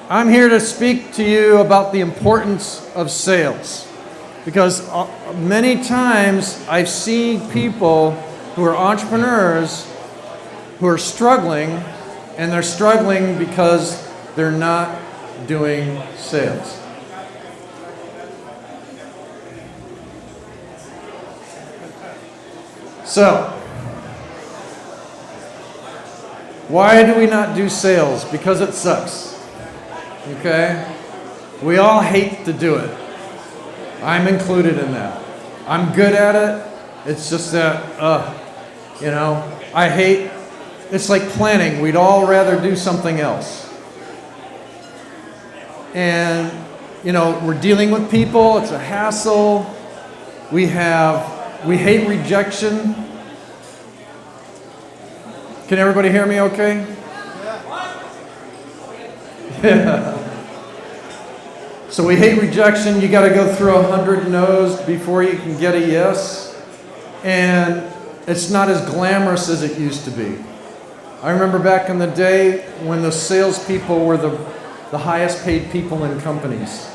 I'm here to speak to you about the importance of sales, because many times I've seen people who are entrepreneurs who are struggling, and they're struggling because they're not doing sales. So, why do we not do sales? Because it sucks. Okay? We all hate to do it. I'm included in that. I'm good at it. It's just that, I hate, it's like planning. We'd all rather do something else. And, we're dealing with people. It's a hassle. We hate rejection. Can everybody hear me okay? Yeah. So we hate rejection. You got to go through 100 no's before you can get a yes. And it's not as glamorous as it used to be. I remember back in the day when the salespeople were the highest paid people in companies.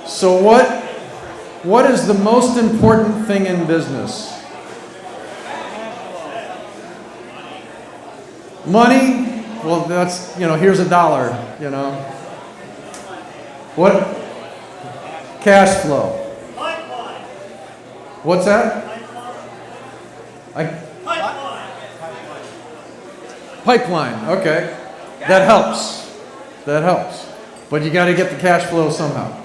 So what is the most important thing in business? Money? Well, that's, here's $1, What? Cash flow. What's that? Pipeline. Okay. That helps. But you got to get the cash flow somehow.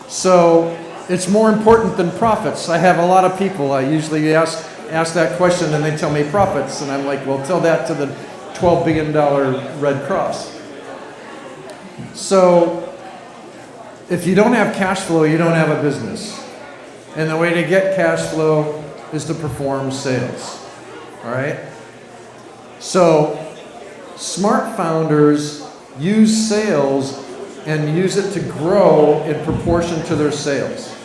So it's more important than profits. I have a lot of people, I usually ask that question and they tell me profits. And I'm like, well, tell that to the $12 billion Red Cross. So if you don't have cash flow, you don't have a business. And the way to get cash flow is to perform sales. All right? So smart founders use sales and use it to grow in proportion to their sales.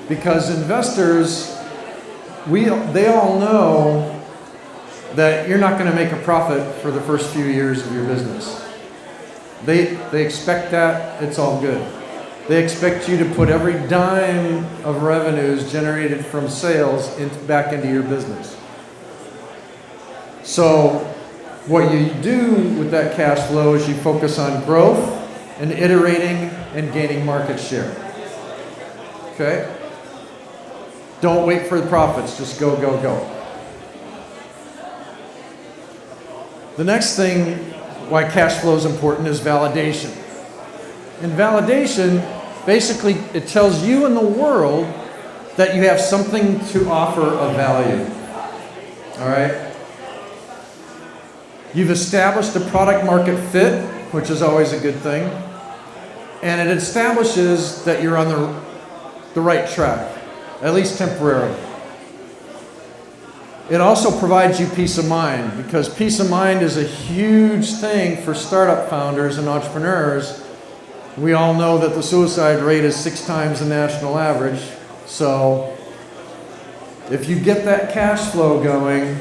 Because investors, they all know that you're not going to make a profit for the first few years of your business. They expect that. It's all good. They expect you to put every dime of revenues generated from sales back into your business. So what you do with that cash flow is you focus on growth and iterating and gaining market share. Okay? Don't wait for the profits. Just go, go, go. The next thing why cash flow is important is validation. And validation, basically, it tells you and the world that you have something to offer of value. All right? You've established a product market fit, which is always a good thing. And it establishes that you're on the right track, at least temporarily. It also provides you peace of mind, because peace of mind is a huge thing for startup founders and entrepreneurs. We all know that the suicide rate is 6 times the national average. So if you get that cash flow going,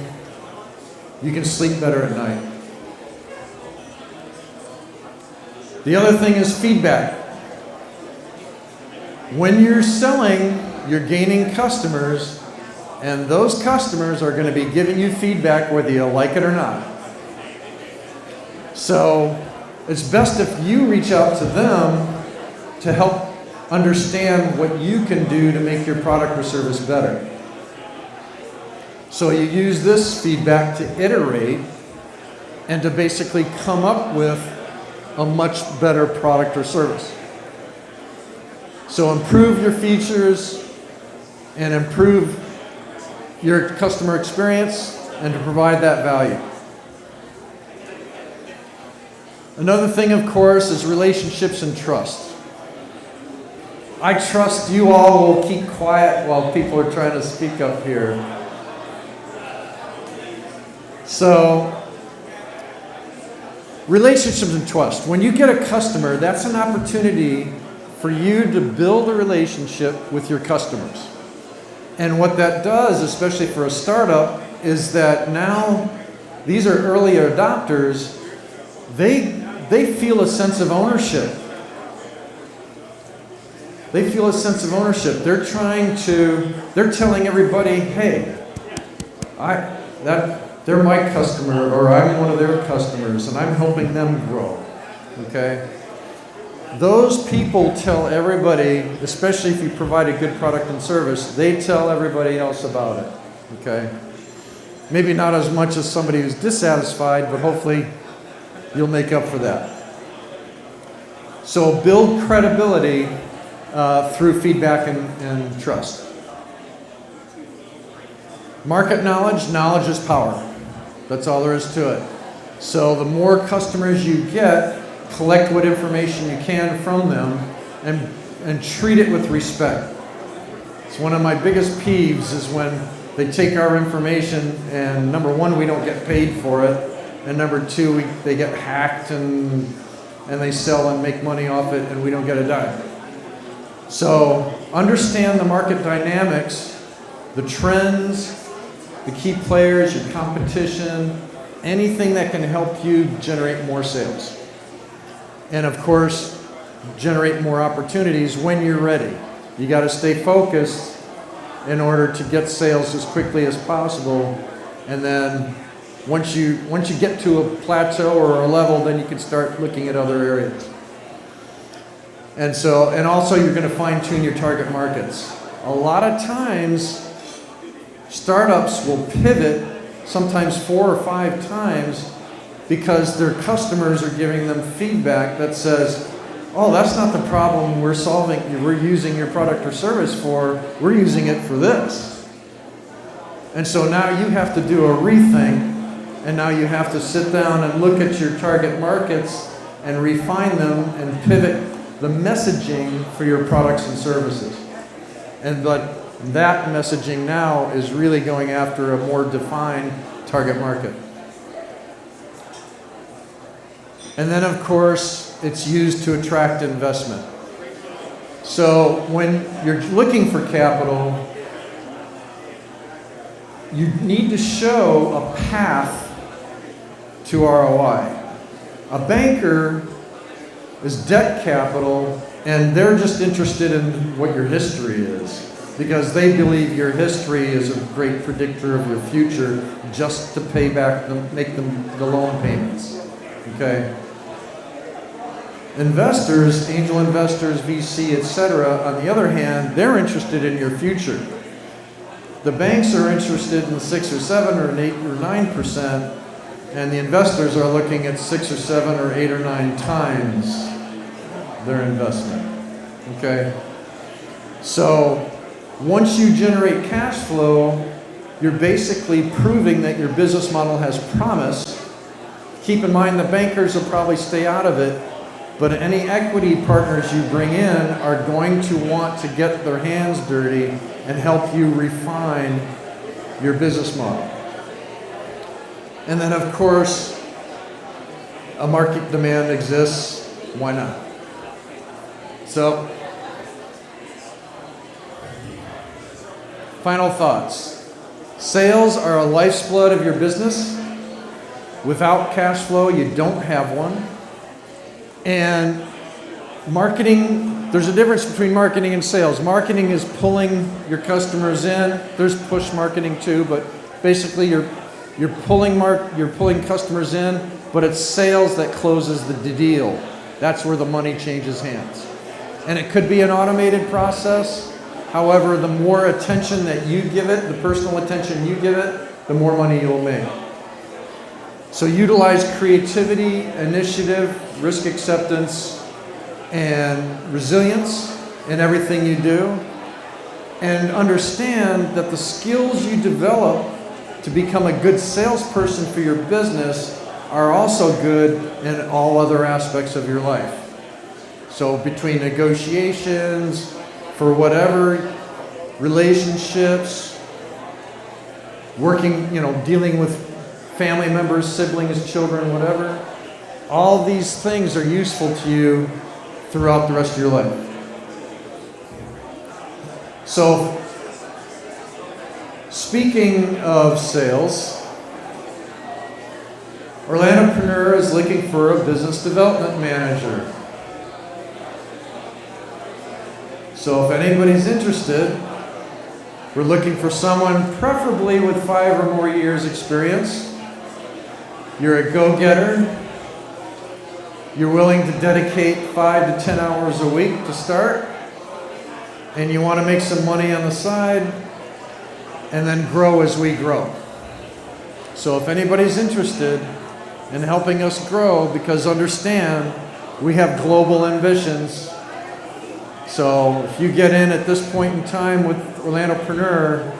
you can sleep better at night. The other thing is feedback. When you're selling, you're gaining customers, and those customers are going to be giving you feedback whether you like it or not. So it's best if you reach out to them to help understand what you can do to make your product or service better. So you use this feedback to iterate and to basically come up with a much better product or service. So improve your features and improve your customer experience and to provide that value. Another thing, of course, is relationships and trust. I trust you all will keep quiet while people are trying to speak up here. So, relationships and trust. When you get a customer, that's an opportunity for you to build a relationship with your customers. And what that does, especially for a startup, is that now these are early adopters. They feel a sense of ownership. They feel a sense of ownership. They're telling everybody, hey, they're my customer, or I'm one of their customers, and I'm helping them grow. Okay? Those people tell everybody, especially if you provide a good product and service, they tell everybody else about it. Okay? Maybe not as much as somebody who's dissatisfied, but hopefully you'll make up for that. So build credibility through feedback and trust. Market knowledge. Knowledge is power. That's all there is to it. So the more customers you get, collect what information you can from them and treat it with respect. It's one of my biggest peeves is when they take our information and number one, we don't get paid for it, and number two, they get hacked and they sell and make money off it and we don't get a dime. So understand the market dynamics, the trends, the key players, your competition, anything that can help you generate more sales. And of course, generate more opportunities when you're ready. You got to stay focused in order to get sales as quickly as possible. And then once you get to a plateau or a level, then you can start looking at other areas. And also you're going to fine tune your target markets. A lot of times, startups will pivot sometimes 4 or 5 times because their customers are giving them feedback that says, oh, that's not the problem we're solving, we're using your product or service for, we're using it for this. And so now you have to do a rethink, and now you have to sit down and look at your target markets and refine them and pivot the messaging for your products and services. But that messaging now is really going after a more defined target market. And then, of course, it's used to attract investment. So when you're looking for capital, you need to show a path to ROI. A banker is debt capital, and they're just interested in what your history is, because they believe your history is a great predictor of your future, just to pay back, make them the loan payments. Okay? Investors, angel investors, VC, etc., on the other hand, they're interested in your future. The banks are interested in 6 or 7 or 8 or 9%, and the investors are looking at 6 or 7 or 8 or 9 times their investment. Okay? So once you generate cash flow, you're basically proving that your business model has promise. Keep in mind the bankers will probably stay out of it, but any equity partners you bring in are going to want to get their hands dirty and help you refine your business model. And then, of course, a market demand exists. Why not? So, final thoughts. Sales are a lifeblood of your business. Without cash flow, you don't have one. And marketing, there's a difference between marketing and sales. Marketing is pulling your customers in. There's push marketing too, but basically you're pulling customers in, but it's sales that closes the deal. That's where the money changes hands. And it could be an automated process. However, the more attention that you give it, the personal attention you give it, the more money you'll make. So utilize creativity, initiative, risk acceptance, and resilience in everything you do. And understand that the skills you develop to become a good salesperson for your business are also good in all other aspects of your life. So between negotiations, for whatever, relationships, working, dealing with family members, siblings, children, whatever, all these things are useful to you throughout the rest of your life. So Speaking of sales, OrlandoPreneur is looking for a business development manager. So if anybody's interested, we're looking for someone preferably with 5 or more years experience. You're a go-getter. You're willing to dedicate 5 to 10 hours a week to start. And you want to make some money on the side and then grow as we grow. So if anybody's interested in helping us grow, because understand, we have global ambitions. So if you get in at this point in time with OrlandoPreneur,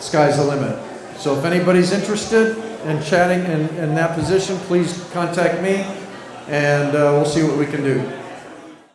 sky's the limit. So if anybody's interested in chatting in that position, please contact me, and we'll see what we can do.